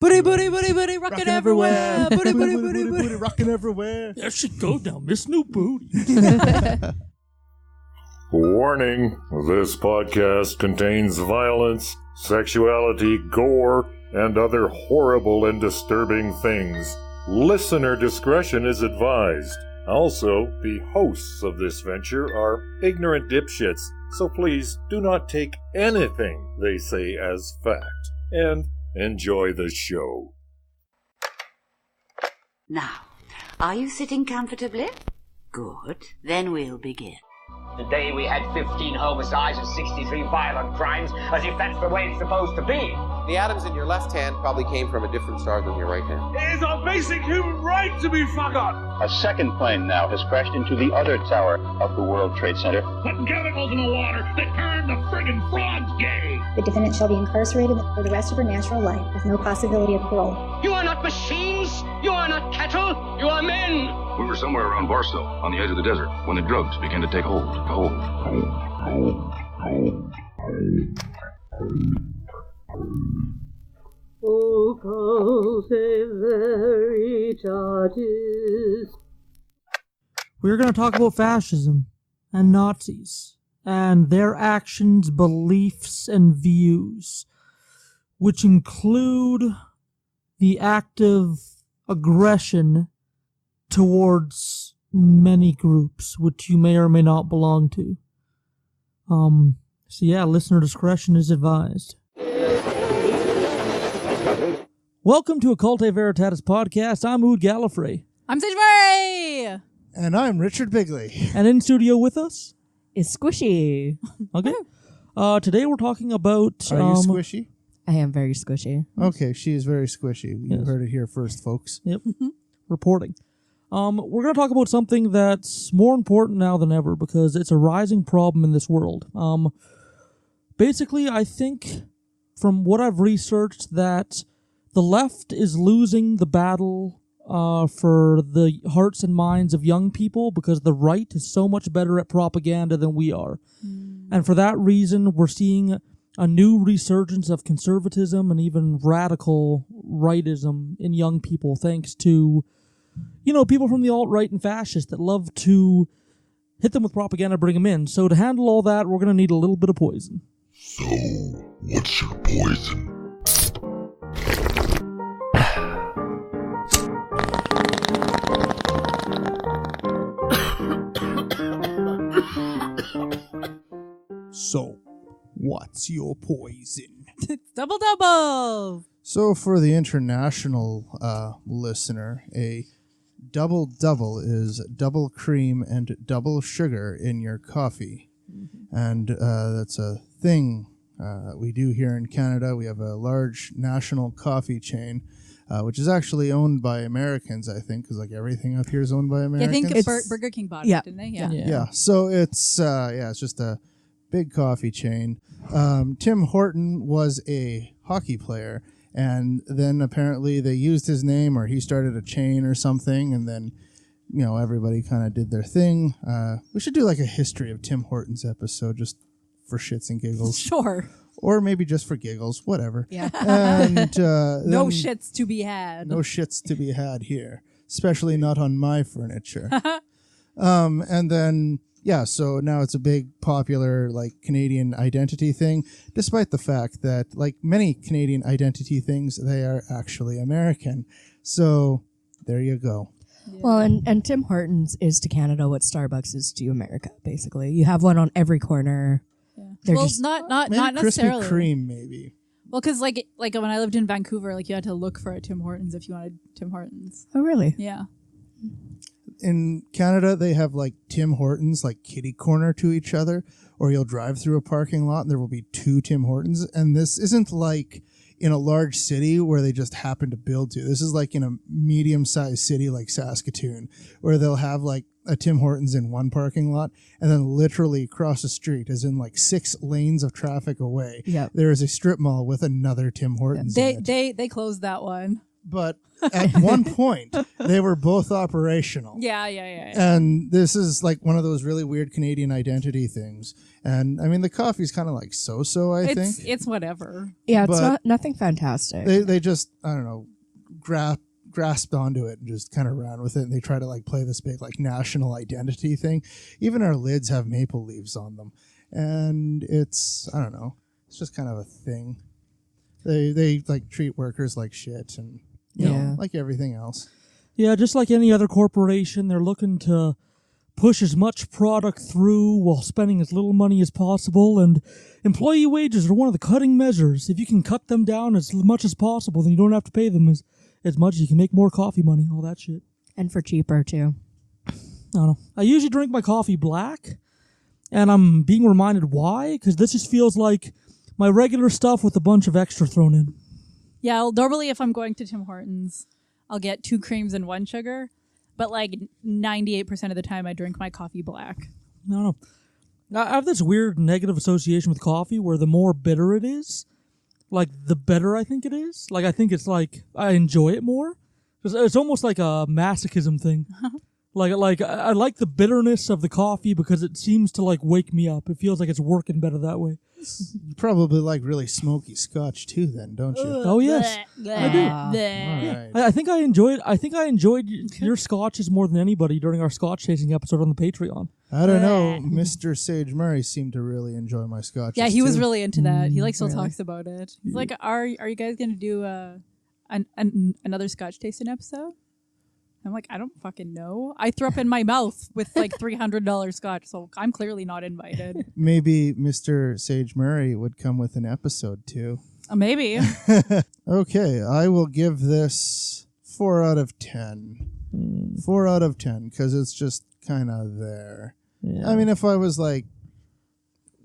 Booty, booty, booty, booty, rocking everywhere. Booty, booty, booty, booty, rocking everywhere. There she goes now, Miss New Booty. Warning, this podcast contains violence, sexuality, gore, and other horrible and disturbing things. Listener discretion is advised. Also, the hosts of this venture are ignorant dipshits, so please do not take anything they say as fact. And enjoy the show. Now, are you sitting comfortably? Good. Then we'll begin. Today we had 15 homicides and 63 violent crimes, as if that's the way it's supposed to be. The atoms in your left hand probably came from a different star than your right hand. It is our basic human right to be forgotten. A second plane now has crashed into the other tower of the World Trade Center. Putting chemicals in the water that turn the friggin' frogs gay. The defendant shall be incarcerated for the rest of her natural life with no possibility of parole. You are not machines. You are not cattle. You are men. We were somewhere around Barstow, on the edge of the desert, when the drugs began to take hold. Occultae Veritatis. We're going to talk about fascism and Nazis and their actions, beliefs, and views, which include the active aggression towards many groups, which you may or may not belong to. So yeah, listener discretion is advised. Welcome to Occultae Veritatis podcast. I'm Ood Gallifrey. I'm Sage Murray! And I'm Richard Bigley. And in studio with us is Squishy. Okay. Today we're talking about... Are you squishy? I am very squishy. Okay, she is very squishy. You heard it here first, folks. Yep. Reporting. We're going to talk about something that's more important now than ever because it's a rising problem in this world. Basically, I think from what I've researched that the left is losing the battle for the hearts and minds of young people because the right is so much better at propaganda than we are. And for that reason, we're seeing a new resurgence of conservatism and even radical rightism in young people thanks to, you know, people from the alt-right and fascists that love to hit them with propaganda, bring them in. So to handle all that, we're going to need a little bit of poison. So, what's your poison? So, what's your poison? Double. So, for the international listener, a double is double cream and double sugar in your coffee. And that's a thing that we do here in Canada. We have a large national coffee chain, which is actually owned by Americans, I think, because like everything up here is owned by Americans. I think Burger King bought it, didn't they? Yeah. So it's just a big coffee chain. Tim Horton was a hockey player, and then apparently they used his name, or he started a chain or something, and then, you know, everybody kind of did their thing. We should do like a history of Tim Hortons episode just for shits and giggles. Sure. Or maybe just for giggles, whatever. Yeah. And no shits to be had. No shits to be had here, especially not on my furniture. And then, yeah, so now it's a big popular like Canadian identity thing, despite the fact that like many Canadian identity things, they are actually American. So there you go. Yeah. Well, and Tim Hortons is to Canada what Starbucks is to America, basically. You have one on every corner. Yeah. Well, not necessarily. Krispy Kreme, maybe. Well, because like when I lived in Vancouver, like you had to look for a Tim Hortons if you wanted Tim Hortons. Oh, really? Yeah. In Canada, they have like Tim Hortons, like kitty corner to each other, or you'll drive through a parking lot and there will be two Tim Hortons. And this isn't like in a large city where they just happen to build two. This is like in a medium-sized city like Saskatoon, where they'll have like a Tim Hortons in one parking lot, and then literally across the street, as in like 6 lanes of traffic away, there is a strip mall with another Tim Hortons. They closed that one. But at one point, they were both operational. Yeah. And this is like one of those really weird Canadian identity things. And I mean, the coffee's kind of like so-so, I think. It's whatever. Yeah, it's nothing fantastic. They just, I don't know, grasped onto it and just kind of ran with it. And they try to like play this big like national identity thing. Even our lids have maple leaves on them. And it's, I don't know, it's just kind of a thing. They like treat workers like shit and, you know, like everything else. Yeah, just like any other corporation, they're looking to push as much product through while spending as little money as possible, and employee wages are one of the cutting measures. If you can cut them down as much as possible, then you don't have to pay them as much. You can make more coffee money, all that shit. And for cheaper, too. I don't know. I usually drink my coffee black, and I'm being reminded why, because this just feels like my regular stuff with a bunch of extra thrown in. Yeah, well, normally if I'm going to Tim Hortons, I'll get 2 creams and 1 sugar. But like 98% of the time, I drink my coffee black. I don't know. I have this weird negative association with coffee where the more bitter it is, like the better I think it is. Like I think it's like I enjoy it more. It's almost like a masochism thing. Like I like the bitterness of the coffee because it seems to like wake me up. It feels like it's working better that way. You probably like really smoky scotch too, then, don't you? Oh yes, I do. Right. I think I enjoyed your scotches more than anybody during our scotch tasting episode on the Patreon. I don't know. Mr. Sage Murray seemed to really enjoy my scotches. Yeah, he too. was really into that. He still talks about it. He's like, "Are you guys gonna do another scotch tasting episode?" I'm like, I don't fucking know. I threw up in my mouth with like $300 scotch, so I'm clearly not invited. Maybe Mr. Sage Murray would come with an episode too. Maybe. Okay, I will give this 4 out of 10. 4 out of 10, because it's just kind of there. Yeah. I mean, if I was like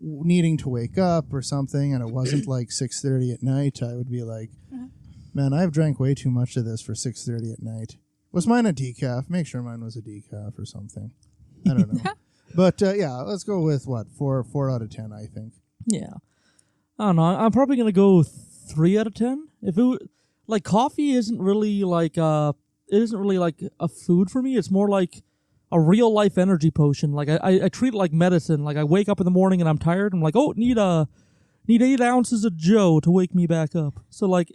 needing to wake up or something and it wasn't like 6:30 at night, I would be like, man, I've drank way too much of this for 6:30 at night. Was mine a decaf? Make sure mine was a decaf or something. I don't know. But yeah, let's go with what? 4 out of 10, I think. Yeah. I don't know. I'm probably going to go 3 out of 10. If it like coffee isn't really like it isn't really like a food for me. It's more like a real life energy potion. Like I treat it like medicine. Like I wake up in the morning and I'm tired. I'm like, "Oh, need 8 ounces of Joe to wake me back up." So like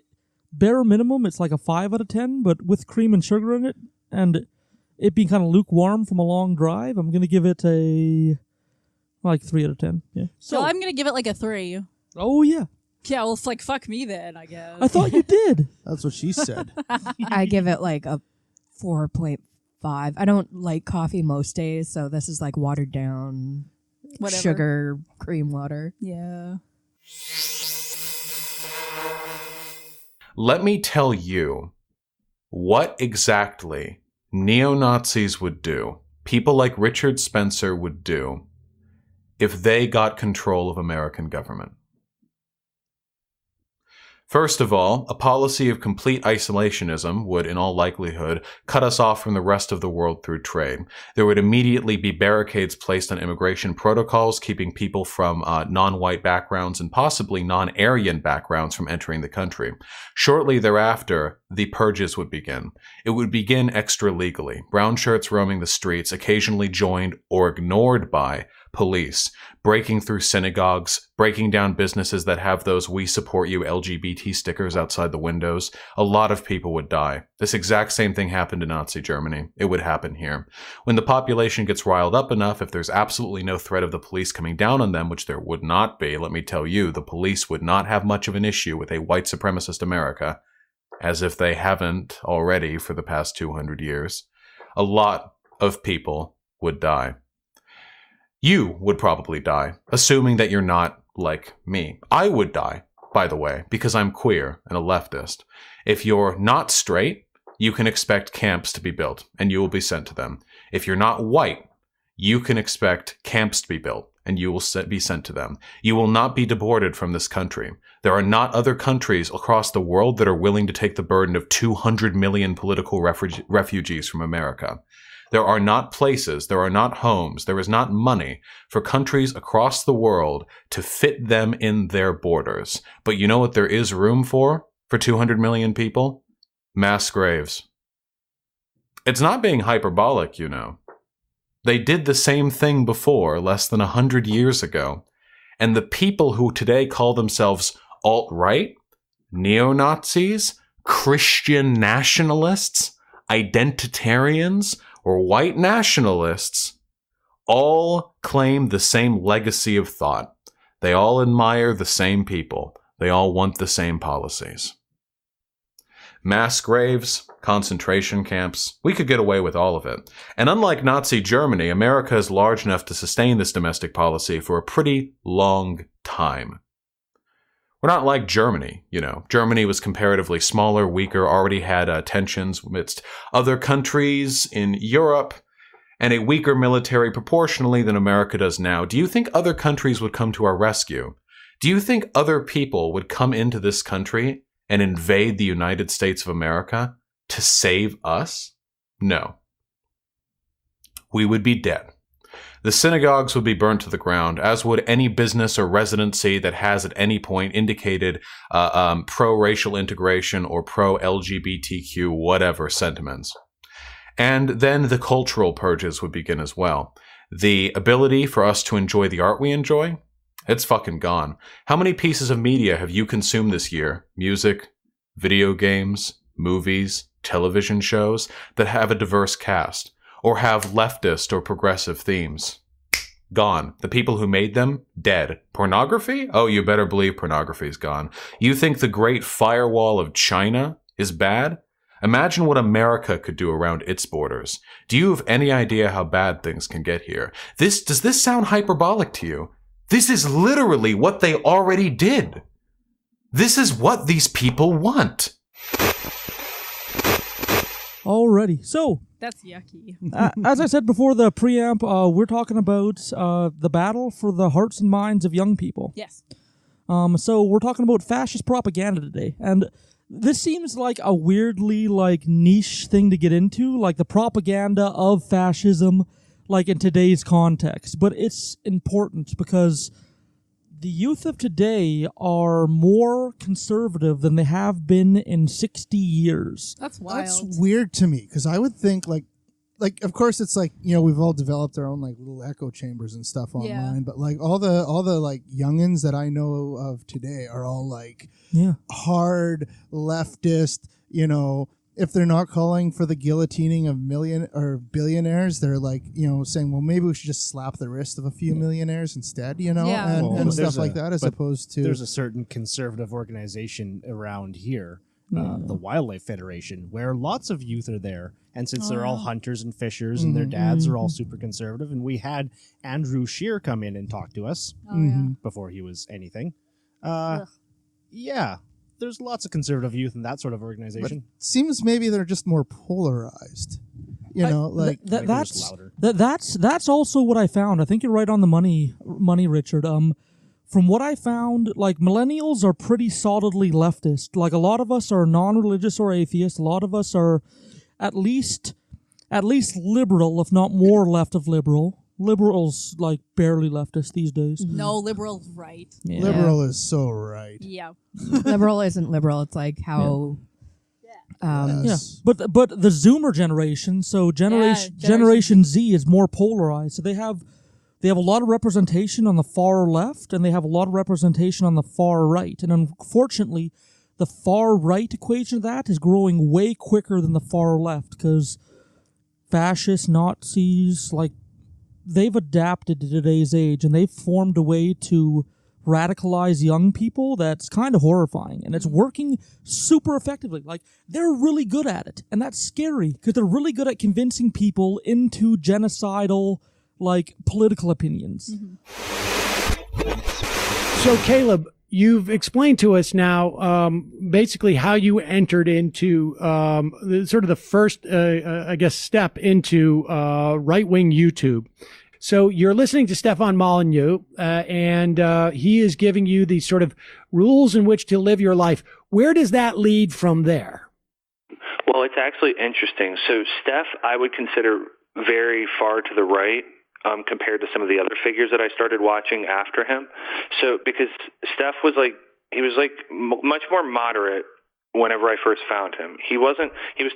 bare minimum, it's like a 5 out of 10, but with cream and sugar in it, and it being kind of lukewarm from a long drive, I'm going to give it a, like, 3 out of 10. Yeah. So I'm going to give it like a 3. Oh, yeah. Yeah, well, it's like, fuck me then, I guess. I thought you did. That's what she said. I give it like a 4.5. I don't like coffee most days, so this is like watered down sugar cream water. Yeah. Let me tell you what exactly neo-Nazis would do, people like Richard Spencer would do, if they got control of American government. First of all, a policy of complete isolationism would, in all likelihood, cut us off from the rest of the world through trade. There would immediately be barricades placed on immigration protocols, keeping people from non-white backgrounds and possibly non-Aryan backgrounds from entering the country. Shortly thereafter, the purges would begin. It would begin extra-legally, brown shirts roaming the streets, occasionally joined or ignored by police, breaking through synagogues, breaking down businesses that have those "We support you" LGBT stickers outside the windows. A lot of people would die. This exact same thing happened in Nazi Germany. It would happen here. When the population gets riled up enough, if there's absolutely no threat of the police coming down on them, which there would not be, let me tell you, the police would not have much of an issue with a white supremacist America, as if they haven't already for the past 200 years. A lot of people would die. You would probably die, assuming that you're not like me. I would die, by the way, because I'm queer and a leftist. If you're not straight, you can expect camps to be built, and you will be sent to them. If you're not white, you can expect camps to be built, and you will be sent to them. You will not be deported from this country. There are not other countries across the world that are willing to take the burden of 200 million political refugees from America. There are not places, there are not homes, there is not money for countries across the world to fit them in their borders. But you know what there is room for 200 million people? Mass graves. It's not being hyperbolic, you know. They did the same thing before, less than 100 years ago. And the people who today call themselves alt-right, neo-Nazis, Christian nationalists, identitarians, or white nationalists all claim the same legacy of thought. They all admire the same people. They all want the same policies. Mass graves, concentration camps, we could get away with all of it. And unlike Nazi Germany, America is large enough to sustain this domestic policy for a pretty long time. We're not like Germany, you know. Germany was comparatively smaller, weaker, already had tensions amidst other countries in Europe, and a weaker military proportionally than America does now. Do you think other countries would come to our rescue? Do you think other people would come into this country and invade the United States of America to save us? No. We would be dead. The synagogues would be burnt to the ground, as would any business or residency that has at any point indicated pro-racial integration or pro-LGBTQ whatever sentiments. And then the cultural purges would begin as well. The ability for us to enjoy the art we enjoy, it's fucking gone. How many pieces of media have you consumed this year? Music, video games, movies, television shows that have a diverse cast or have leftist or progressive themes? Gone. The people who made them, dead. Pornography? Oh, you better believe pornography's gone. You think the Great Firewall of China is bad? Imagine what America could do around its borders. Do you have any idea how bad things can get here? Does this sound hyperbolic to you? This is literally what they already did. This is what these people want. Alrighty, so that's yucky. As I said before the preamp, we're talking about the battle for the hearts and minds of young people. Yes. So we're talking about fascist propaganda today, and this seems like a weirdly niche thing to get into, like the propaganda of fascism, like in today's context. But it's important because the youth of today are more conservative than they have been in 60 years. That's wild. That's weird to me, because I would think like of course it's like, you know, we've all developed our own like little echo chambers and stuff online, but like all the like youngins that I know of today are all like hard leftist, you know. If they're not calling for the guillotining of billionaires, they're like, you know, saying, well, maybe we should just slap the wrist of a few millionaires instead, you know, and stuff like that, as opposed to... There's a certain conservative organization around here, the Wildlife Federation, where lots of youth are there. And since they're all hunters and fishers and their dads are all super conservative, and we had Andrew Scheer come in and talk to us before he was anything. Yeah. There's lots of conservative youth in that sort of organization. But it seems maybe they're just more polarized. You know, like that's also what I found. I think you're right on the money, Richard. From what I found, like millennials are pretty solidly leftist. Like a lot of us are non-religious or atheist. A lot of us are at least liberal, if not more left of liberal. Liberals like barely leftist these days. No, liberal's right. Yeah. Liberal is so right. Yeah. Liberal isn't liberal. It's like how. But the Zoomer generation, so Generation Z is more polarized. So they have a lot of representation on the far left, and they have a lot of representation on the far right. And unfortunately, the far right equation of that is growing way quicker than the far left, because fascists, Nazis, like, they've adapted to today's age, and they've formed a way to radicalize young people that's kind of horrifying, and it's working super effectively. Like, they're really good at it, and that's scary, because they're really good at convincing people into genocidal, like, political opinions. So, Caleb, you've explained to us now basically how you entered into sort of the first, I guess, step into right-wing YouTube. So you're listening to Stefan Molyneux, and he is giving you these sort of rules in which to live your life. Where does that lead from there? Well, it's actually interesting. So Steph, I would consider very far to the right compared to some of the other figures that I started watching after him. So because Steph was like, he was like much more moderate whenever I first found him. He was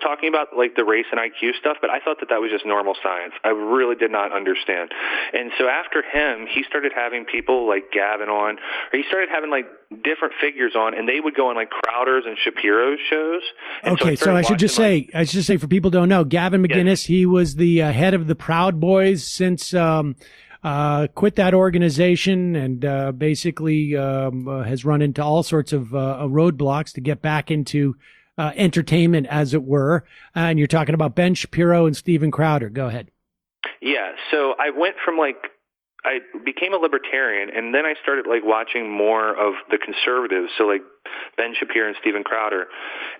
talking about like the race and IQ stuff, but I thought that was just normal science. I really did not understand. And so after him, he started having people like Gavin on, or he started having like different figures on, and they would go on like Crowder's and Shapiro's shows. And okay, so I should just say for people who don't know, Gavin McGinnis, he was the head of the Proud Boys since quit that organization and basically has run into all sorts of roadblocks to get back into entertainment, as it were. And you're talking about Ben Shapiro and Steven Crowder. Go ahead. Yeah, so I went from I became a libertarian, and then I started like watching more of the conservatives, so like Ben Shapiro and Steven Crowder.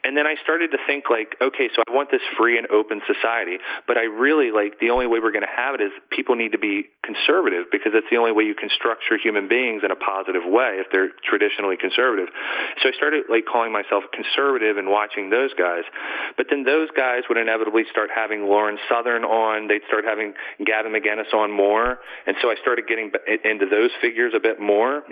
And then I started to think like, okay, so I want this free and open society, but I really like the only way we're going to have it is people need to be conservative, because that's the only way you can structure human beings in a positive way if they're traditionally conservative. So I started like calling myself conservative and watching those guys. But then those guys would inevitably start having Lauren Southern on. They'd start having Gavin McGinnis on more. And so I started getting into those figures a bit more.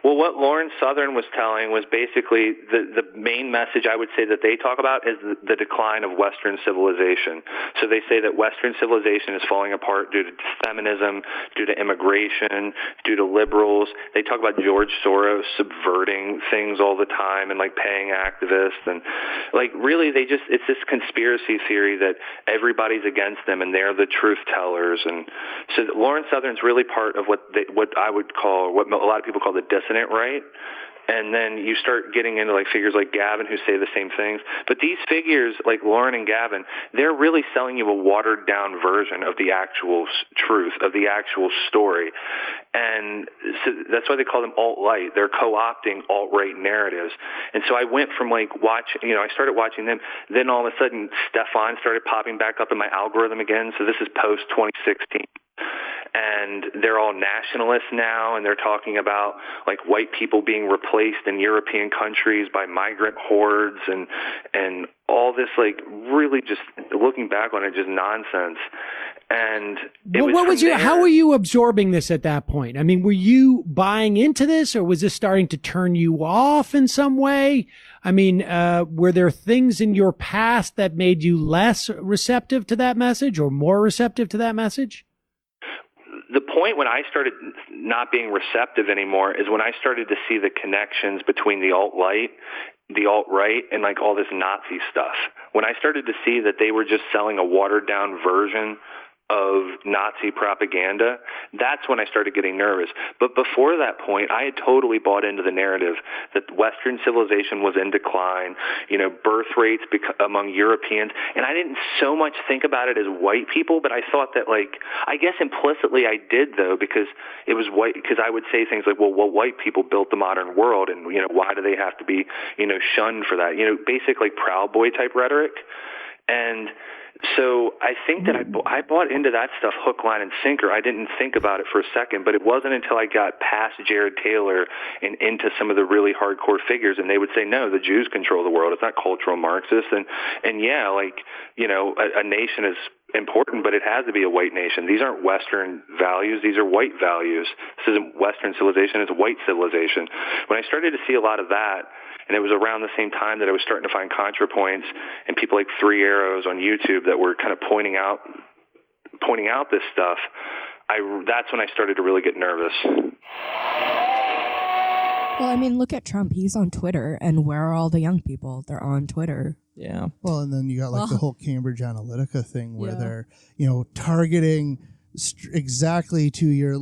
Well, what Lauren Southern was telling was basically the main message I would say that they talk about is the decline of Western civilization. So they say that Western civilization is falling apart due to feminism, due to immigration, due to liberals. They talk about George Soros subverting things all the time and like paying activists, and like really it's this conspiracy theory that everybody's against them and they're the truth tellers. And so Lauren Southern's really part of what I would call, what a lot of people call the dissonant right. And then you start getting into like figures like Gavin who say the same things. But these figures like Lauren and Gavin, they're really selling you a watered down version of the actual truth, of the actual story. And so that's why they call them alt-right. They're co-opting alt-right narratives. And so I went from like I started watching them. Then all of a sudden Stefan started popping back up in my algorithm again. So this is post 2016. And they're all nationalists now, and they're talking about like white people being replaced in European countries by migrant hordes and all this like really just looking back on it, just nonsense. And how were you absorbing this at that point? I mean, were you buying into this, or was this starting to turn you off in some way? I mean, were there things in your past that made you less receptive to that message or more receptive to that message? The point when I started not being receptive anymore is when I started to see the connections between the alt-right, and like all this Nazi stuff. When I started to see that they were just selling a watered-down version of Nazi propaganda, that's when I started getting nervous. But before that point, I had totally bought into the narrative that Western civilization was in decline, birth rates among Europeans. And I didn't so much think about it as white people, but I thought that I guess implicitly I did though, because it was white, because I would say things like, well, white people built the modern world, and, why do they have to be, shunned for that? Basic like Proud Boy type rhetoric. And so I think that I bought into that stuff hook, line, and sinker. I didn't think about it for a second, but it wasn't until I got past Jared Taylor and into some of the really hardcore figures, and they would say, no, the Jews control the world. It's not cultural Marxist. And yeah, a nation is important, but it has to be a white nation. These aren't Western values. These are white values. This isn't Western civilization. It's white civilization. When I started to see a lot of that, and it was around the same time that I was starting to find ContraPoints and people like Three Arrows on YouTube that were kind of pointing out this stuff, that's when I started to really get nervous. Well, I mean, look at Trump. He's on Twitter, and where are all the young people? They're on Twitter. Yeah. Well, and then you got the whole Cambridge Analytica thing where they're, targeting exactly to your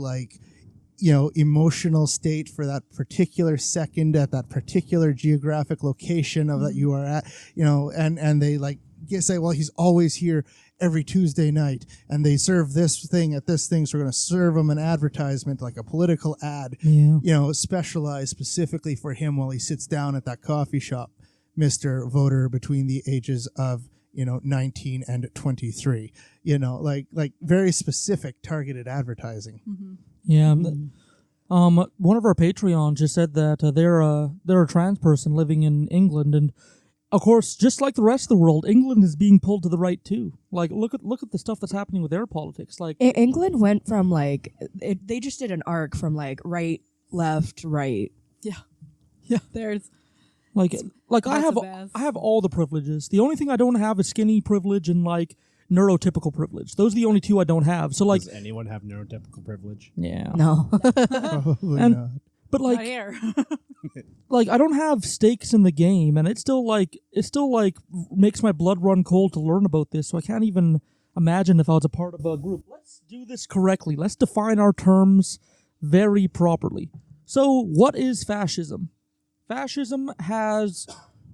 emotional state for that particular second at that particular geographic location of that you are at, and they say, well, he's always here every Tuesday night, and they serve this thing at this thing, so we're going to serve him an advertisement, like a political ad, specialized specifically for him while he sits down at that coffee shop, Mr. Voter between the ages of 19 and 23, like very specific targeted advertising. Mm-hmm. Yeah. One of our Patreons just said that they're a trans person living in England, and of course, just like the rest of the world, England is being pulled to the right too. Like, look at the stuff that's happening with their politics. Like, England went from they just did an arc from right, left, right. Yeah. There's Like I That's the best. have all the privileges. The only thing I don't have is skinny privilege and like neurotypical privilege. Those are the only two I don't have. So like, does anyone have neurotypical privilege? yeah, No. Probably And- not. but Not like here. like I don't have stakes in the game, and it still makes my blood run cold to learn about this. So I can't even imagine if I was a part of a group. Let's do this correctly. Let's define our terms very properly. So, what is fascism? Fascism has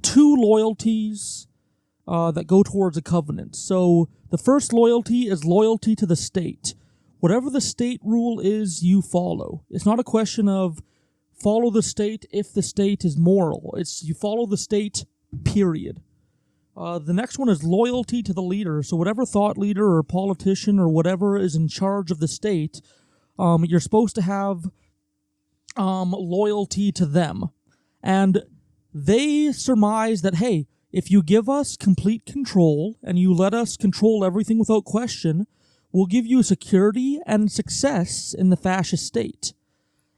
two loyalties that go towards a covenant. So, the first loyalty is loyalty to the state. Whatever the state rule is, you follow. It's not a question of follow the state if the state is moral. It's you follow the state, period. The next one is loyalty to the leader. So whatever thought leader or politician or whatever is in charge of the state, you're supposed to have loyalty to them. And they surmise that, hey, if you give us complete control and you let us control everything without question, we'll give you security and success in the fascist state.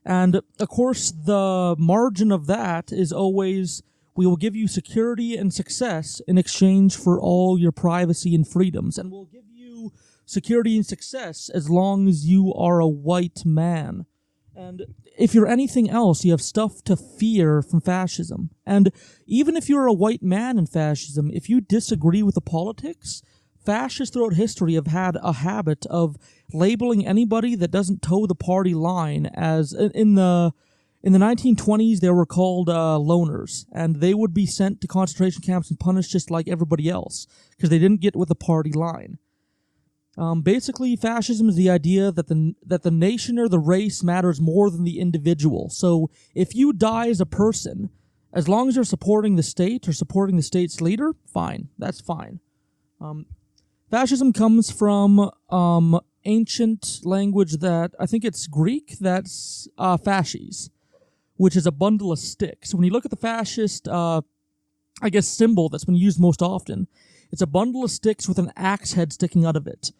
And, of course, the margin of that is always, we will give you security and success in exchange for all your privacy and freedoms. And we'll give you security and success as long as you are a white man. And if you're anything else, you have stuff to fear from fascism. And even if you're a white man in fascism, if you disagree with the politics, fascists throughout history have had a habit of labeling anybody that doesn't toe the party line as in the 1920s they were called loners, and they would be sent to concentration camps and punished just like everybody else because they didn't get with the party line. Basically, fascism is the idea that the nation or the race matters more than the individual. So if you die as a person, as long as you're supporting the state or supporting the state's leader, fine, that's fine. Fascism comes from ancient language that, I think it's Greek, that's fasces, which is a bundle of sticks. When you look at the fascist, symbol that's been used most often, it's a bundle of sticks with an axe head sticking out of it.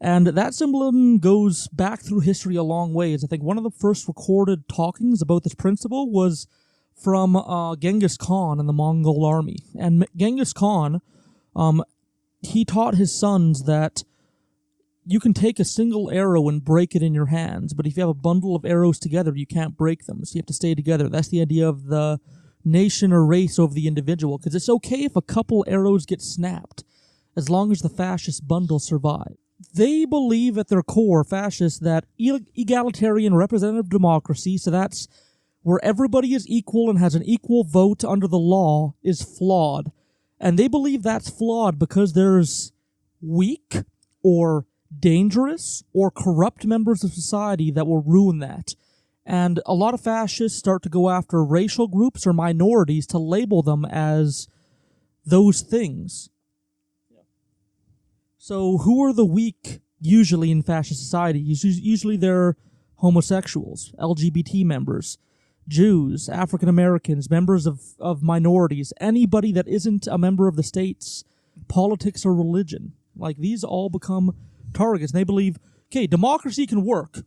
And that symbolism goes back through history a long ways. I think one of the first recorded talkings about this principle was from Genghis Khan and the Mongol army. And Genghis Khan, he taught his sons that you can take a single arrow and break it in your hands, but if you have a bundle of arrows together, you can't break them, so you have to stay together. That's the idea of the nation or race over the individual, because it's okay if a couple arrows get snapped, as long as the fascist bundle survives. They believe at their core, fascists, that egalitarian representative democracy, so that's where everybody is equal and has an equal vote under the law, is flawed. And they believe that's flawed because there's weak or dangerous or corrupt members of society that will ruin that. And a lot of fascists start to go after racial groups or minorities to label them as those things. So who are the weak usually in fascist society? Usually they're homosexuals, LGBT members, Jews, African Americans, members of minorities, anybody that isn't a member of the state's politics or religion. Like, these all become targets. And they believe, okay, democracy can work,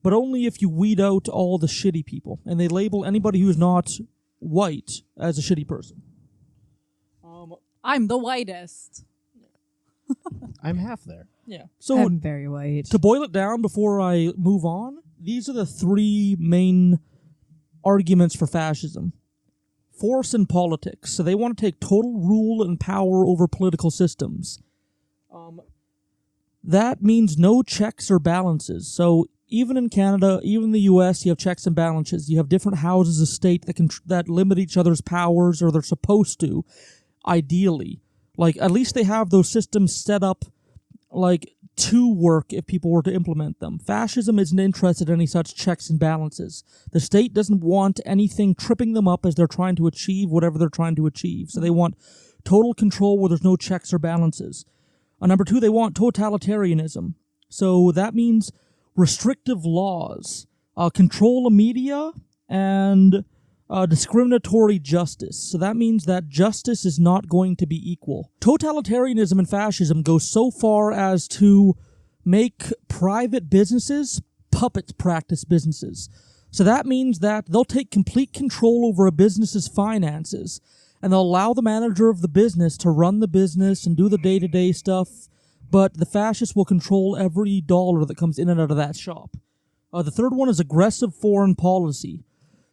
but only if you weed out all the shitty people. And they label anybody who's not white as a shitty person. I'm the whitest. I'm half there. Yeah. So I'm very white. To boil it down before I move on, these are the three main arguments for fascism. Force and politics. So they want to take total rule and power over political systems. That means no checks or balances. So even in Canada, even in the US, you have checks and balances. You have different houses of state that limit each other's powers, or they're supposed to, ideally. Like, at least they have those systems set up, like, to work if people were to implement them. Fascism isn't interested in any such checks and balances. The state doesn't want anything tripping them up as they're trying to achieve whatever they're trying to achieve. So they want total control where there's no checks or balances. Number two, they want totalitarianism. So that means restrictive laws, control of media, and discriminatory justice. So that means that justice is not going to be equal. Totalitarianism and fascism go so far as to make private businesses puppet practice businesses. So that means that they'll take complete control over a business's finances, and they'll allow the manager of the business to run the business and do the day-to-day stuff, but the fascists will control every dollar that comes in and out of that shop. The third one is aggressive foreign policy.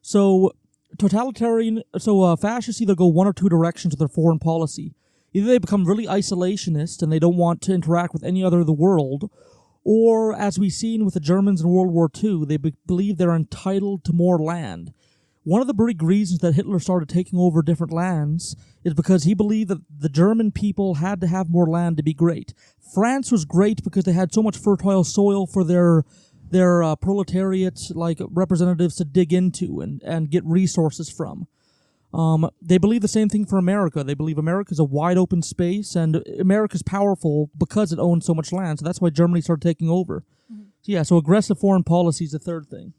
So fascists either go one or two directions with their foreign policy. Either they become really isolationist and they don't want to interact with any other of the world, or, as we've seen with the Germans in World War II, they believe they're entitled to more land. One of the big reasons that Hitler started taking over different lands is because he believed that the German people had to have more land to be great. France was great because they had so much fertile soil for their proletariat, like representatives, to dig into and get resources from. They believe the same thing for America. They believe America's a wide open space, and America's powerful because it owns so much land. So that's why Germany started taking over. Mm-hmm. So aggressive foreign policy is the third thing.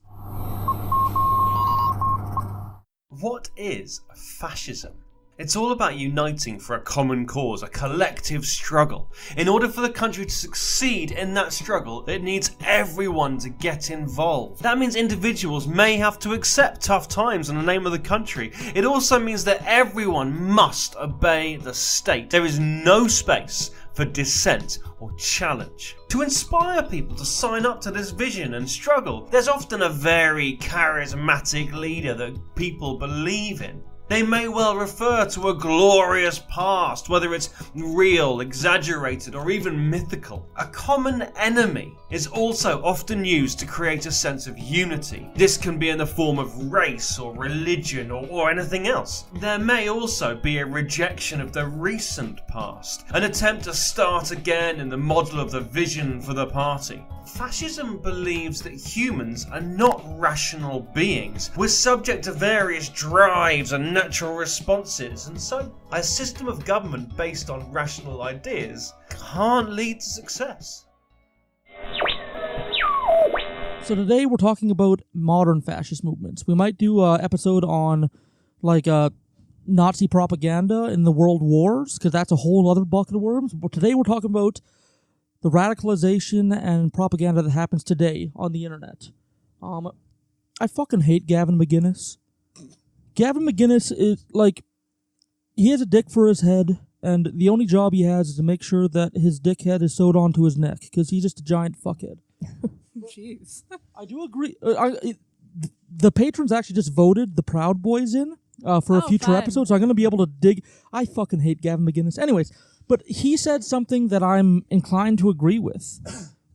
What is fascism? It's all about uniting for a common cause, a collective struggle. In order for the country to succeed in that struggle, it needs everyone to get involved. That means individuals may have to accept tough times in the name of the country. It also means that everyone must obey the state. There is no space for dissent or challenge. To inspire people to sign up to this vision and struggle, there's often a very charismatic leader that people believe in. They may well refer to a glorious past, whether it's real, exaggerated, or even mythical. A common enemy is also often used to create a sense of unity. This can be in the form of race or religion or anything else. There may also be a rejection of the recent past, an attempt to start again in the model of the vision for the party. Fascism believes that humans are not rational beings. We're subject to various drives and natural responses, and so a system of government based on rational ideas can't lead to success. So today we're talking about modern fascist movements. We might do an episode on Nazi propaganda in the world wars, because that's a whole other bucket of worms. But today we're talking about the radicalization and propaganda that happens today on the internet. I fucking hate Gavin McGuinness. Gavin McGuinness is he has a dick for his head, and the only job he has is to make sure that his dick head is sewed onto his neck, because he's just a giant fuckhead. Jeez. I do agree. The patrons actually just voted the Proud Boys in for a future episode, so I'm going to be able to dig. I fucking hate Gavin McGuinness. Anyways, but he said something that I'm inclined to agree with,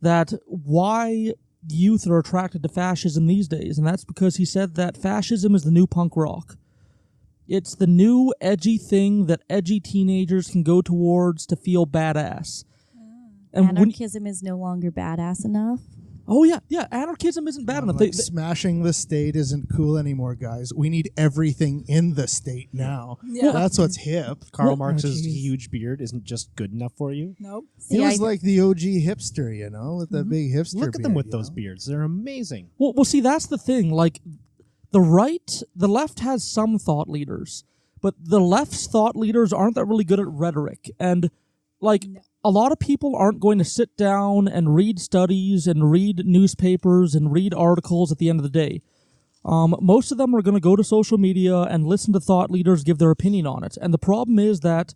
that why youth are attracted to fascism these days, and that's because he said that fascism is the new punk rock. It's the new edgy thing that edgy teenagers can go towards to feel badass. And anarchism is no longer badass enough. Oh, yeah, anarchism isn't bad enough. Smashing the state isn't cool anymore, guys. We need everything in the state now. Yeah. That's what's hip. Karl Marx's huge beard isn't just good enough for you. Nope. He was like the OG hipster, with that big hipster Look at them beard, with those beards. They're amazing. Well, see, that's the thing. The left has some thought leaders, but the left's thought leaders aren't that really good at rhetoric. And, a lot of people aren't going to sit down and read studies and read newspapers and read articles at the end of the day. Most of them are going to go to social media and listen to thought leaders give their opinion on it. And the problem is that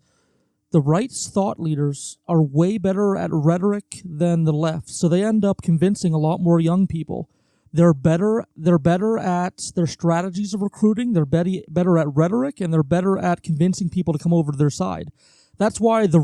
the right's thought leaders are way better at rhetoric than the left, so they end up convincing a lot more young people. They're better at their strategies of recruiting, they're better at rhetoric, and they're better at convincing people to come over to their side. That's why the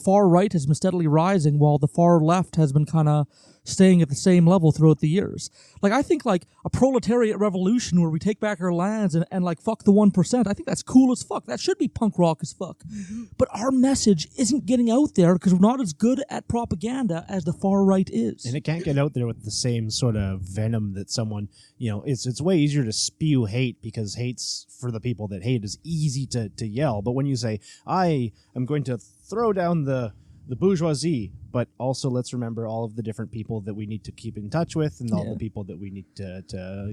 far right has been steadily rising, while the far left has been kind of staying at the same level throughout the years. I think a proletariat revolution where we take back our lands and fuck the 1%, I think that's cool as fuck. That should be punk rock as fuck. Mm-hmm. But our message isn't getting out there because we're not as good at propaganda as the far right is. And it can't get out there with the same sort of venom that someone, it's way easier to spew hate, because hate's for the people that hate is easy to yell. But when you say, I am going to throw down the bourgeoisie, but also let's remember all of the different people that we need to keep in touch with, and all the people that we need to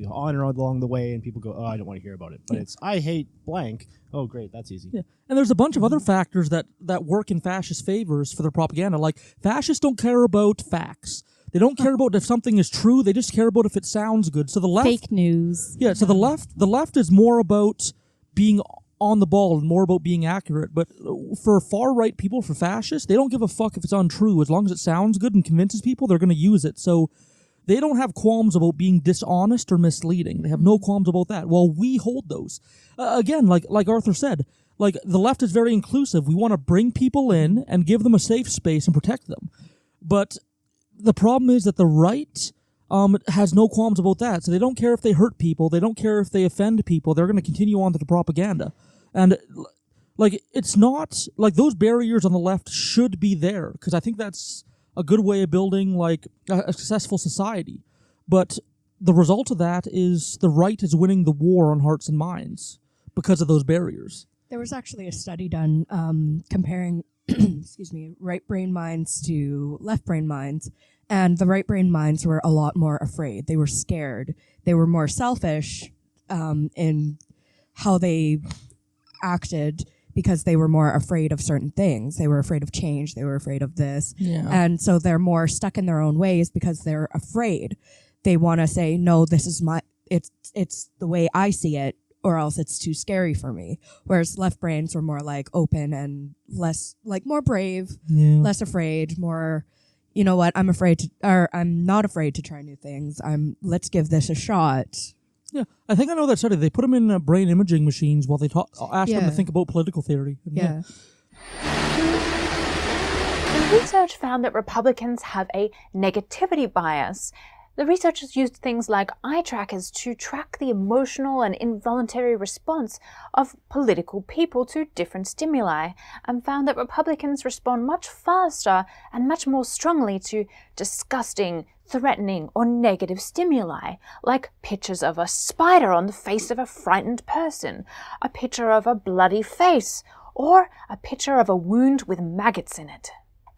honor along the way, and people go, oh, I don't want to hear about it. But it's, I hate blank. Oh, great, that's easy. Yeah. And there's a bunch of other factors that work in fascist favors for their propaganda. Fascists don't care about facts. They don't care about if something is true. They just care about if it sounds good. So the left, Fake news. yeah. So the left is more about being on the ball and more about being accurate. But for far right people, for fascists, they don't give a fuck if it's untrue. As long as it sounds good and convinces people, they're going to use it. So they don't have qualms about being dishonest or misleading. They have no qualms about that. Well, we hold those. Again, like Arthur said, like the left is very inclusive. We want to bring people in and give them a safe space and protect them. But the problem is that the right has no qualms about that. So they don't care if they hurt people. They don't care if they offend people. They're going to continue on to the propaganda. And like it's not like those barriers on the left should be there, because I think that's a good way of building like a successful society. But the result of that is the right is winning the war on hearts and minds because of those barriers. There was actually a study done comparing right brain minds to left brain minds, and the right brain minds were a lot more afraid. They were scared. They were more selfish in how they acted, because they were more afraid of certain things. They were afraid of change. They were afraid of this. Yeah. And so they're more stuck in their own ways because they're afraid. They want to say, no, this is it's the way I see it, or else it's too scary for me. Whereas left brains were more like open and less, like more brave, less afraid, more, you know what, I'm not afraid to try new things. Let's give this a shot. Yeah, I think I know that study. They put them in brain imaging machines while they ask them to think about political theory. Yeah. The research found that Republicans have a negativity bias. The researchers used things like eye trackers to track the emotional and involuntary response of political people to different stimuli, and found that Republicans respond much faster and much more strongly to disgusting, threatening, or negative stimuli, like pictures of a spider on the face of a frightened person, a picture of a bloody face, or a picture of a wound with maggots in it.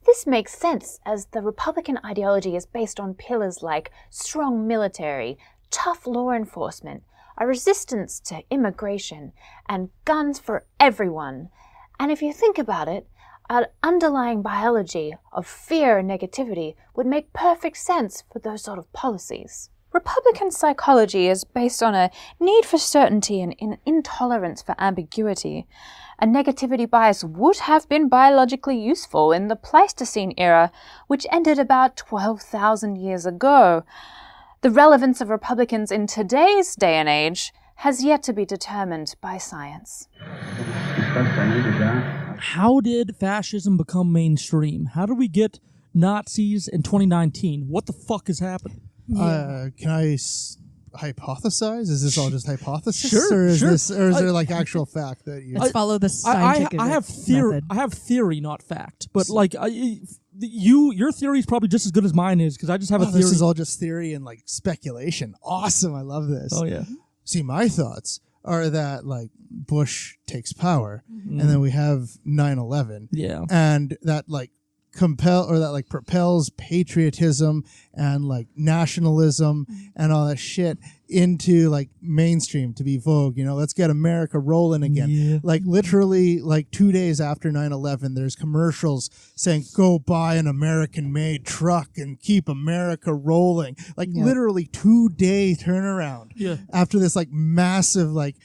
This makes sense, as the Republican ideology is based on pillars like strong military, tough law enforcement, a resistance to immigration, and guns for everyone. And if you think about it, an underlying biology of fear and negativity would make perfect sense for those sort of policies. Republican psychology is based on a need for certainty and an intolerance for ambiguity. A negativity bias would have been biologically useful in the Pleistocene era, which ended about 12,000 years ago. The relevance of Republicans in today's day and age has yet to be determined by science. How did fascism become mainstream? How did we get Nazis in 2019? What the fuck is happening? Can I hypothesize? Is this all just hypothesis? Sure, or is sure. Or is there like actual fact that you... Let's follow the scientific I have theory. method. I have theory, not fact. But like your theory is probably just as good as mine is, because I just have a theory. This is all just theory and like speculation. Awesome. I love this. Oh yeah. See, my thoughts are that like Bush takes power, and then we have 9/11. Yeah. And that like propels patriotism and like nationalism and all that shit into like mainstream to be vogue. You know, let's get America rolling again. Yeah. Like literally like 2 days after 9/11, there's commercials saying go buy an American made truck and keep America rolling. Like literally 2 day turnaround after this like massive like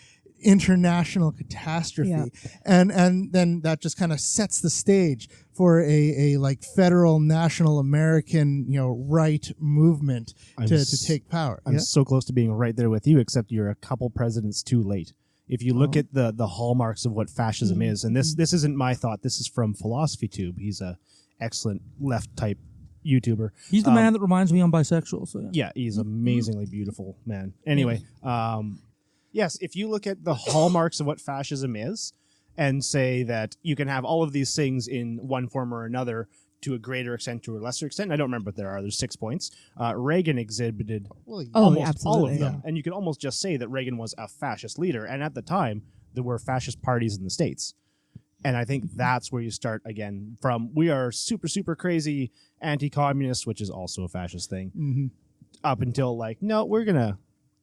international catastrophe. And then that just kind of sets the stage for a like federal national American, you know, right movement to take power. I'm so close to being right there with you, except you're a couple presidents too late. If you look at the hallmarks of what fascism is, and this isn't my thought, this is from Philosophy Tube. He's a excellent left type YouTuber. He's the man that reminds me I'm bisexual. So yeah, he's amazingly beautiful man. Anyway, yes, if you look at the hallmarks of what fascism is and say that you can have all of these things in one form or another to a greater extent, to a lesser extent, I don't remember what there are. There's 6 points. Reagan exhibited almost all of them. And you can almost just say that Reagan was a fascist leader. And at the time, there were fascist parties in the States. And I think that's where you start again from we are super, super crazy anti-communist, which is also a fascist thing, up until like, no, we're going to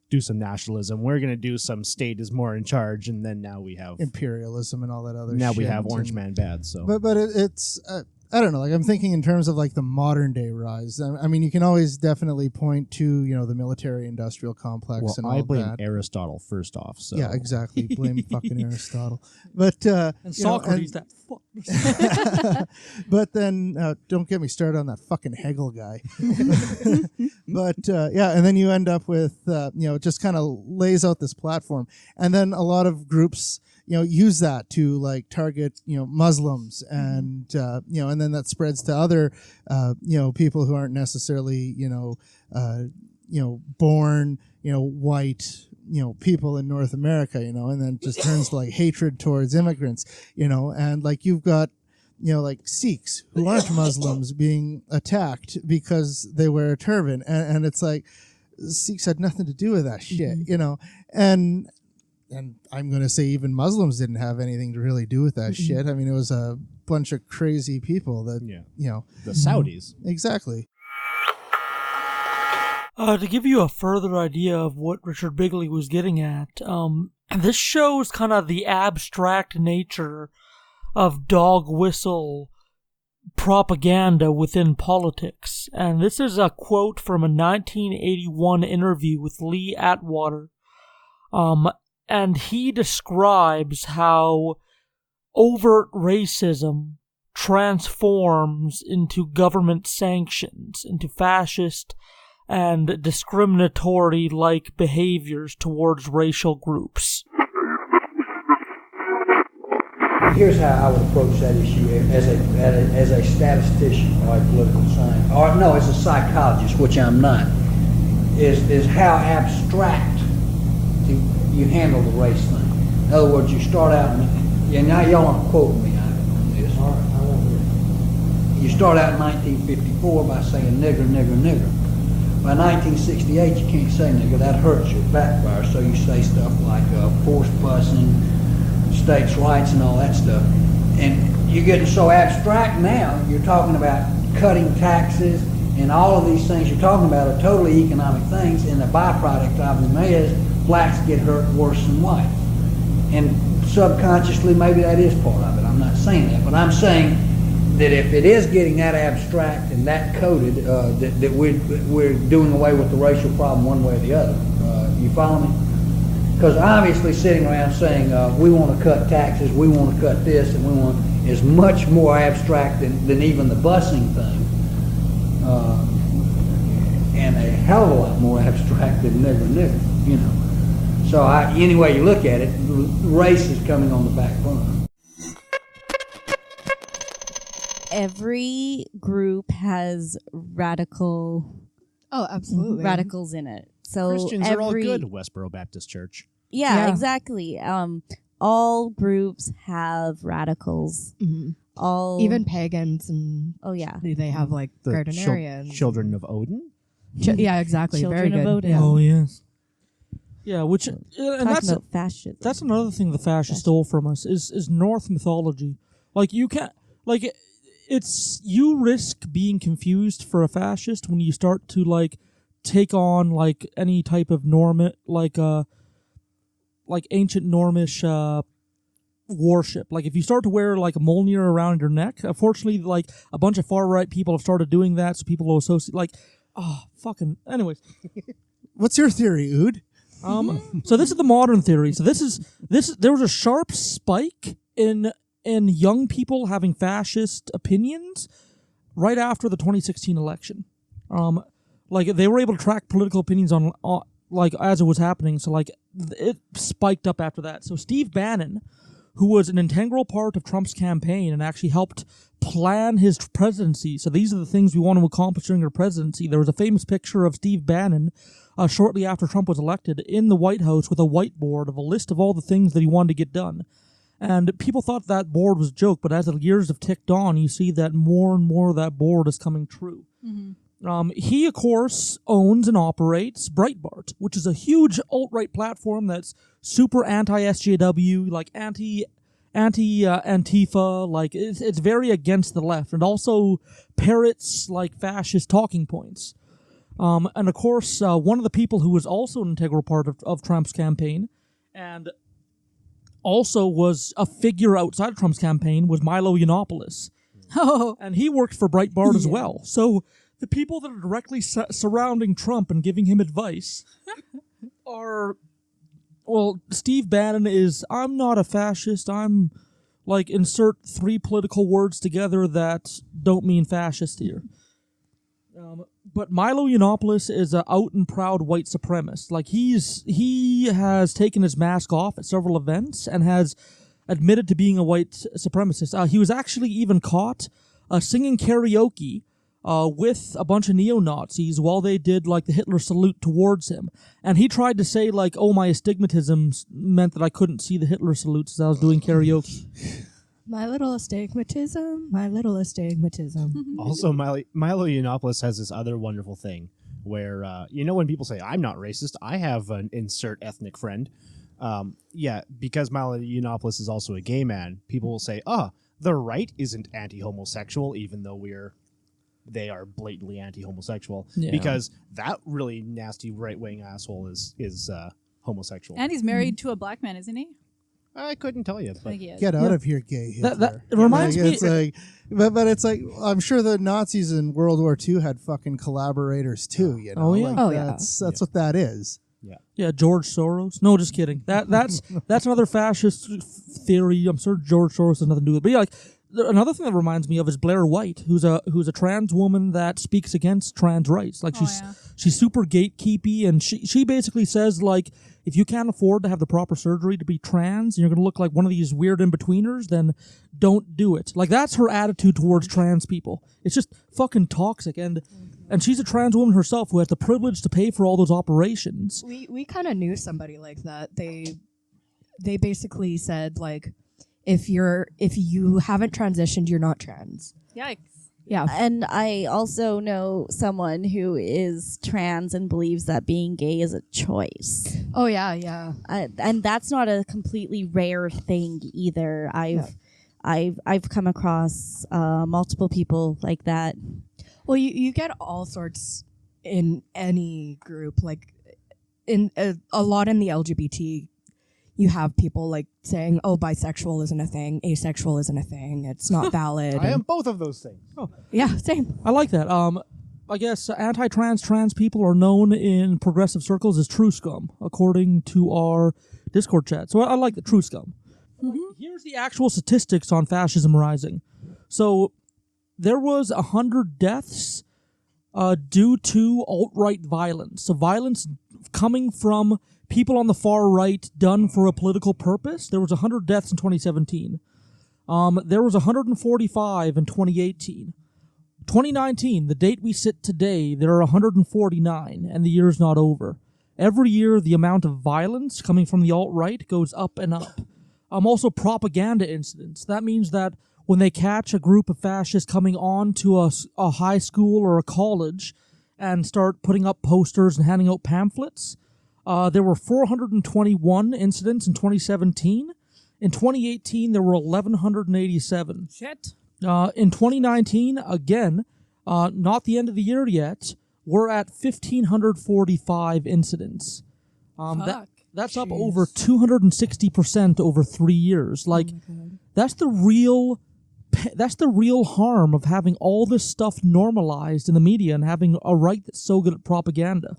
do some nationalism. We're going to do some state is more in charge. And then now we have imperialism and all that other shit. Now we have Orange Man bad. So, but it's I don't know. Like I'm thinking in terms of like the modern day rise. I mean, you can always definitely point to the military-industrial complex and all I blame that. Aristotle first off. So Yeah, exactly. Blame fucking Aristotle. But and Socrates, that fuck. But then don't get me started on that fucking Hegel guy. But yeah, and then you end up with it just kind of lays out this platform, and then a lot of groups use that to like target Muslims, and and then that spreads to other people who aren't necessarily born white people in North America, and then it just turns to like hatred towards immigrants, and like you've got like Sikhs who aren't Muslims being attacked because they wear a turban, and it's like Sikhs had nothing to do with that shit, and I'm going to say even Muslims didn't have anything to really do with that shit. I mean, it was a bunch of crazy people that, the Saudis. Exactly. To give you a further idea of what Richard Bigley was getting at, this shows kind of the abstract nature of dog whistle propaganda within politics. And this is a quote from a 1981 interview with Lee Atwater. And he describes how overt racism transforms into government sanctions, into fascist and discriminatory-like behaviors towards racial groups. Here's how I would approach that issue as a statistician or a political scientist, or no, as a psychologist, which I'm not, is how abstract you handle the race thing. In other words, you start out, and now y'all aren't quoting me on this. All right, I won't hear it. You start out in 1954 by saying nigger, nigger, nigger. By 1968, you can't say nigger. That hurts you, backfire. So you say stuff like forced busing, states' rights, and all that stuff. And you're getting so abstract now, you're talking about cutting taxes, and all of these things you're talking about are totally economic things, and the byproduct of them is blacks get hurt worse than whites. And subconsciously, maybe that is part of it. I'm not saying that, but I'm saying that if it is getting that abstract and that coded, that we're doing away with the racial problem one way or the other. You follow me? Because obviously sitting around saying we want to cut taxes, we want to cut this, and we want is much more abstract than even the busing thing, and a hell of a lot more abstract than nigger, So any way you look at it, race is coming on the back burner. Every group has radicals in it. So Christians are all good, Westboro Baptist Church. Yeah, exactly. All groups have radicals. Mm-hmm. All even pagans and they have like the Gardnerians. Children of Odin. Yeah, exactly. Children Very of good. Odin. Yeah. Oh yes. Yeah, which and Talking about fascism. That's another thing the fascists stole from us is Norse mythology. Like you can't it's you risk being confused for a fascist when you start to like take on like any type of like ancient Normish worship. Like if you start to wear like a Mjolnir around your neck, unfortunately like a bunch of far right people have started doing that, so people will associate anyways. What's your theory, Ood? So this is the modern theory. So there was a sharp spike in young people having fascist opinions right after the 2016 election. Like they were able to track political opinions on like as it was happening. So like it spiked up after that. So Steve Bannon, who was an integral part of Trump's campaign and actually helped plan his presidency. So these are the things we want to accomplish during our presidency. There was a famous picture of Steve Bannon shortly after Trump was elected in the White House with a whiteboard of a list of all the things that he wanted to get done. And people thought that board was a joke, but as the years have ticked on, you see that more and more of that board is coming true. Mm-hmm. He, of course, owns and operates Breitbart, which is a huge alt-right platform that's super anti-SJW, like anti-Antifa, like it's very against the left, and also parrots like fascist talking points. And of course, one of the people who was also an integral part of Trump's campaign, and also was a figure outside of Trump's campaign, was Milo Yiannopoulos. Oh. And he worked for Breitbart as well. So the people that are directly surrounding Trump and giving him advice are, well, Steve Bannon is, I'm not a fascist, I'm, like, insert 3 political words together that don't mean fascist here. But Milo Yiannopoulos is an out and proud white supremacist. Like, he has taken his mask off at several events and has admitted to being a white supremacist. He was actually even caught singing karaoke with a bunch of neo-Nazis while they did, like, the Hitler salute towards him. And he tried to say, like, oh, my astigmatism meant that I couldn't see the Hitler salutes as I was doing karaoke. My little astigmatism, my little astigmatism. Also, Milo Yiannopoulos has this other wonderful thing where, when people say, I'm not racist, I have an insert ethnic friend. Because Milo Yiannopoulos is also a gay man, people will say, the right isn't anti-homosexual, even though they are blatantly anti-homosexual. Yeah. Because that really nasty right-wing asshole is homosexual. And he's married to a black man, isn't he? I couldn't tell you. But Get out of here, gay Hitler. That reminds me... It's like, but it's like, I'm sure the Nazis in World War II had fucking collaborators too, you know? Oh, yeah. Like, that's what that is. Yeah, George Soros. No, just kidding. That's another fascist theory. I'm sure George Soros has nothing to do with it. But yeah, like, another thing that reminds me of is Blair White, who's a trans woman that speaks against trans rights. Like, she's super gatekeepy, and she basically says, like, if you can't afford to have the proper surgery to be trans and you're going to look like one of these weird in-betweeners, then don't do it. Like, that's her attitude towards trans people. It's just fucking toxic. And she's a trans woman herself who has the privilege to pay for all those operations. We kind of knew somebody like that. They basically said, like, if you haven't transitioned, you're not trans. Yikes. Yeah. And I also know someone who is trans and believes that being gay is a choice. Oh, yeah. And that's not a completely rare thing either. I've come across multiple people like that. Well, you get all sorts in any group. Like, in a lot in the LGBT, you have people like saying, "Oh, bisexual isn't a thing, asexual isn't a thing. It's not valid." I am both of those things. Oh, yeah, same. I like that. I guess anti-trans people are known in progressive circles as true scum, according to our Discord chat. So I like the true scum. Mm-hmm. Here's the actual statistics on fascism rising. So there was 100 deaths due to alt-right violence. So violence coming from people on the far right done for a political purpose. There was 100 deaths in 2017. There was 145 in 2018. 2019, the date we sit today, there are 149, and the year's not over. Every year, the amount of violence coming from the alt-right goes up and up. Also, propaganda incidents. That means that when they catch a group of fascists coming on to a high school or a college and start putting up posters and handing out pamphlets, there were 421 incidents in 2017. In 2018, there were 1,187. Shit. In 2019, again, not the end of the year yet, we're at 1,545 incidents. That's up over 260% over 3 years. Like, that's the real harm of having all this stuff normalized in the media and having a right that's so good at propaganda.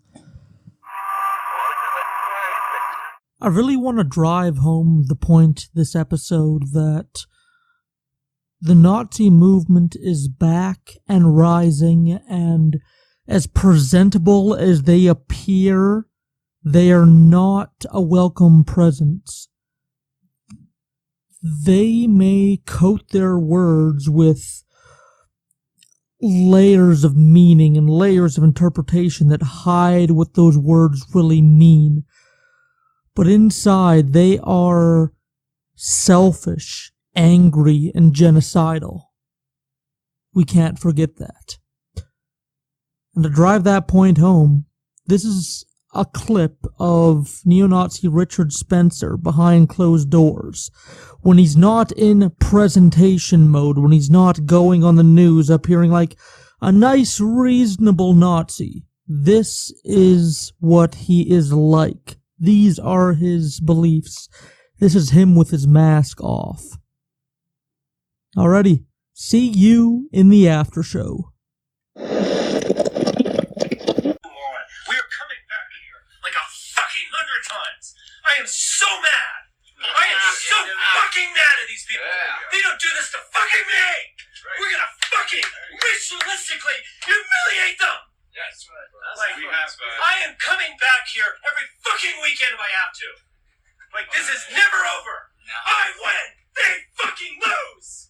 I really want to drive home the point this episode that the Nazi movement is back and rising, and as presentable as they appear, they are not a welcome presence. They may coat their words with layers of meaning and layers of interpretation that hide what those words really mean. But inside, they are selfish, angry, and genocidal. We can't forget that. And to drive that point home, this is a clip of neo-Nazi Richard Spencer behind closed doors. When he's not in presentation mode, when he's not going on the news, appearing like a nice, reasonable Nazi. This is what he is like. These are his beliefs. This is him with his mask off. Alrighty, See you in the after show. We are coming back here like a fucking 100 times. I am so mad. I am so fucking mad at these people. They don't do this to fucking me. We're gonna fucking ritualistically humiliate them. That's right. I am coming back here every fucking weekend if I have to. Like, this is never over. I win. They fucking lose.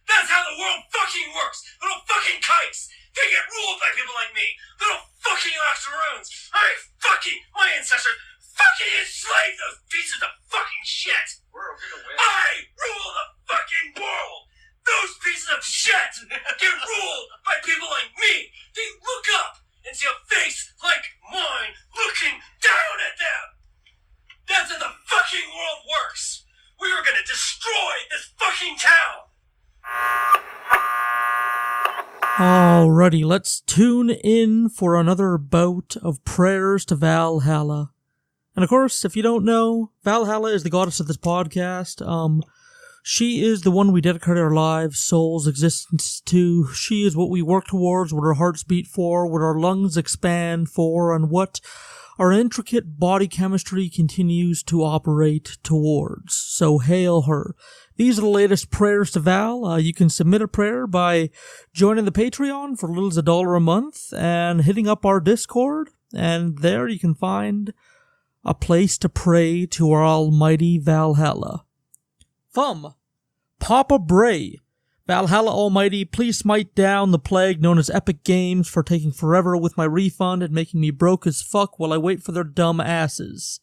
That's how the world fucking works. Little fucking kikes. They get ruled by people like me. Little fucking octoroons. My ancestors fucking enslaved those pieces of fucking shit. I rule the fucking world. Those pieces of shit get ruled by people like me. They look up and see a face like mine looking down at them. That's how the fucking world works. We are gonna destroy this fucking town. Alrighty, let's tune in for another bout of prayers to Valhalla. And of course, if you don't know, Valhalla is the goddess of this podcast. She is the one we dedicate our lives, souls, existence to. She is what we work towards, what our hearts beat for, what our lungs expand for, and what our intricate body chemistry continues to operate towards. So hail her. These are the latest prayers to Val. You can submit a prayer by joining the Patreon for as little as $1 a month and hitting up our Discord. And there you can find a place to pray to our almighty Valhalla. Papa Bray. Valhalla Almighty, please smite down the plague known as Epic Games for taking forever with my refund and making me broke as fuck while I wait for their dumb asses.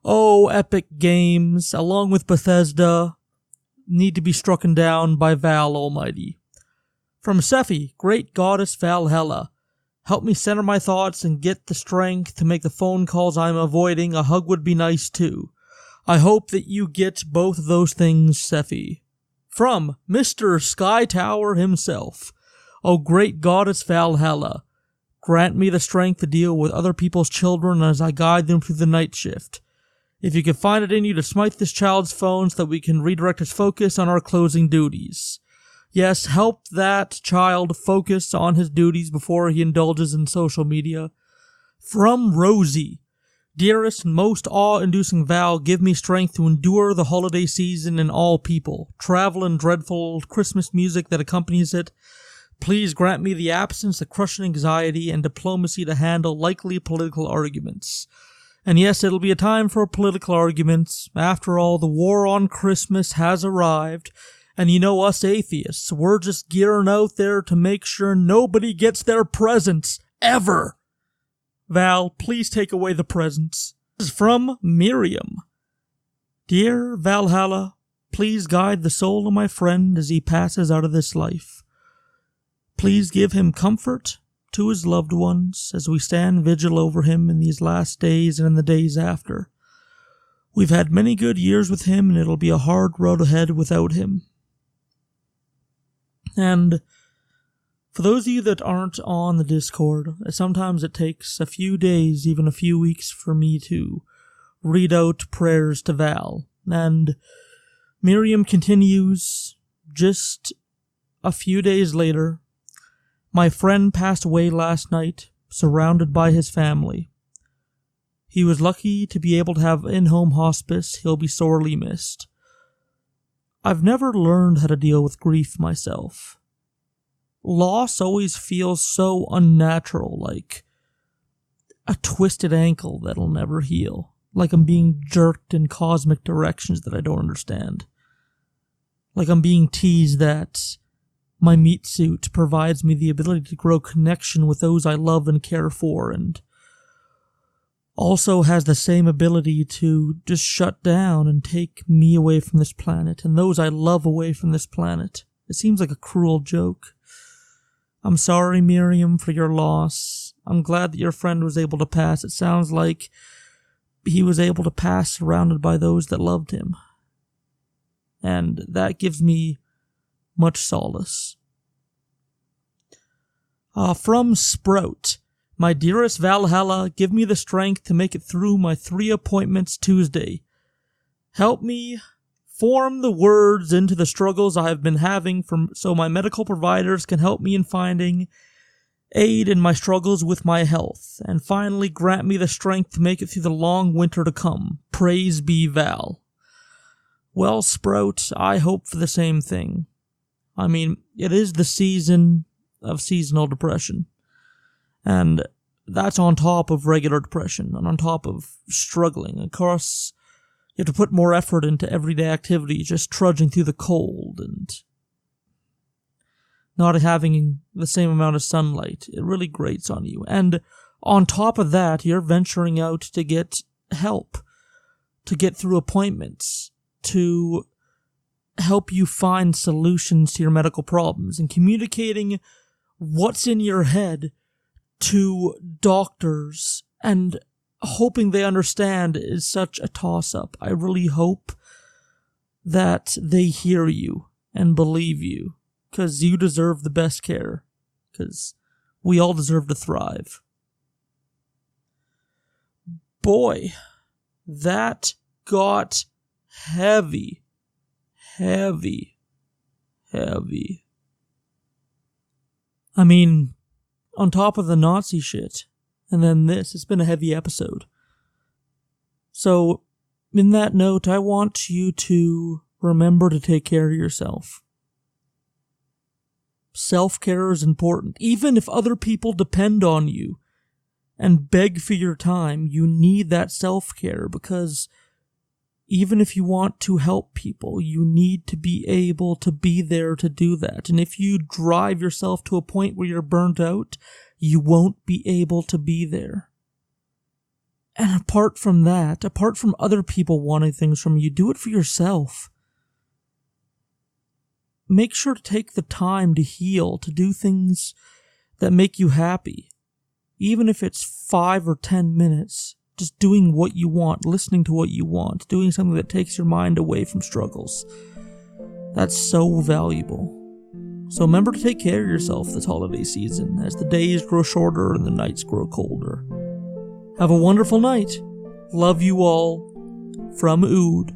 Oh, Epic Games, along with Bethesda, need to be struck down by Val Almighty. From Sephi, great goddess Valhalla, help me center my thoughts and get the strength to make the phone calls I'm avoiding. A hug would be nice too. I hope that you get both of those things, Sephi. From Mr. Sky Tower himself, O great goddess Valhalla, grant me the strength to deal with other people's children as I guide them through the night shift. If you can find it in you to smite this child's phone so that we can redirect his focus on our closing duties. Yes, help that child focus on his duties before he indulges in social media. From Rosie, dearest and most awe-inducing Val, give me strength to endure the holiday season and all people, travel and dreadful Christmas music that accompanies it. Please grant me the absence of crushing anxiety and diplomacy to handle likely political arguments. And yes, it'll be a time for political arguments. After all, the war on Christmas has arrived, and you know us atheists, we're just gearing out there to make sure nobody gets their presents, ever. Val, please take away the presents. This is from Miriam. Dear Valhalla, please guide the soul of my friend as he passes out of this life. Please give him comfort to his loved ones as we stand vigil over him in these last days and in the days after. We've had many good years with him, and it'll be a hard road ahead without him. And for those of you that aren't on the Discord, sometimes it takes a few days, even a few weeks for me to read out prayers to Val. And Miriam continues, just a few days later, my friend passed away last night, surrounded by his family. He was lucky to be able to have in-home hospice. He'll be sorely missed. I've never learned how to deal with grief myself. Loss always feels so unnatural, like a twisted ankle that'll never heal, like I'm being jerked in cosmic directions that I don't understand, like I'm being teased that my meat suit provides me the ability to grow connection with those I love and care for, and also has the same ability to just shut down and take me away from this planet, and those I love away from this planet. It seems like a cruel joke. I'm sorry, Miriam, for your loss. I'm glad that your friend was able to pass. It sounds like he was able to pass surrounded by those that loved him. And that gives me much solace. From Sprout. My dearest Valhalla, give me the strength to make it through my 3 appointments Tuesday. Help me form the words into the struggles I have been having so my medical providers can help me in finding aid in my struggles with my health, and finally grant me the strength to make it through the long winter to come. Praise be Val. Well, Sprout, I hope for the same thing. I mean, it is the season of seasonal depression. And that's on top of regular depression, and on top of struggling. Of course, you have to put more effort into everyday activities, just trudging through the cold and not having the same amount of sunlight. It really grates on you. And on top of that, you're venturing out to get help, to get through appointments, to help you find solutions to your medical problems, and communicating what's in your head to doctors and hoping they understand is such a toss-up. I really hope that they hear you and believe you, because you deserve the best care, because we all deserve to thrive. Boy, that got heavy. I mean, on top of the Nazi shit, and then this, it's been a heavy episode. So, in that note, I want you to remember to take care of yourself. Self-care is important. Even if other people depend on you and beg for your time, you need that self-care, because even if you want to help people, you need to be able to be there to do that. And if you drive yourself to a point where you're burnt out, you won't be able to be there. And apart from that, apart from other people wanting things from you, do it for yourself. Make sure to take the time to heal, to do things that make you happy. Even if it's 5 or 10 minutes. Just doing what you want, listening to what you want, doing something that takes your mind away from struggles. That's so valuable. So remember to take care of yourself this holiday season, as the days grow shorter and the nights grow colder. Have a wonderful night. Love you all. From Ood.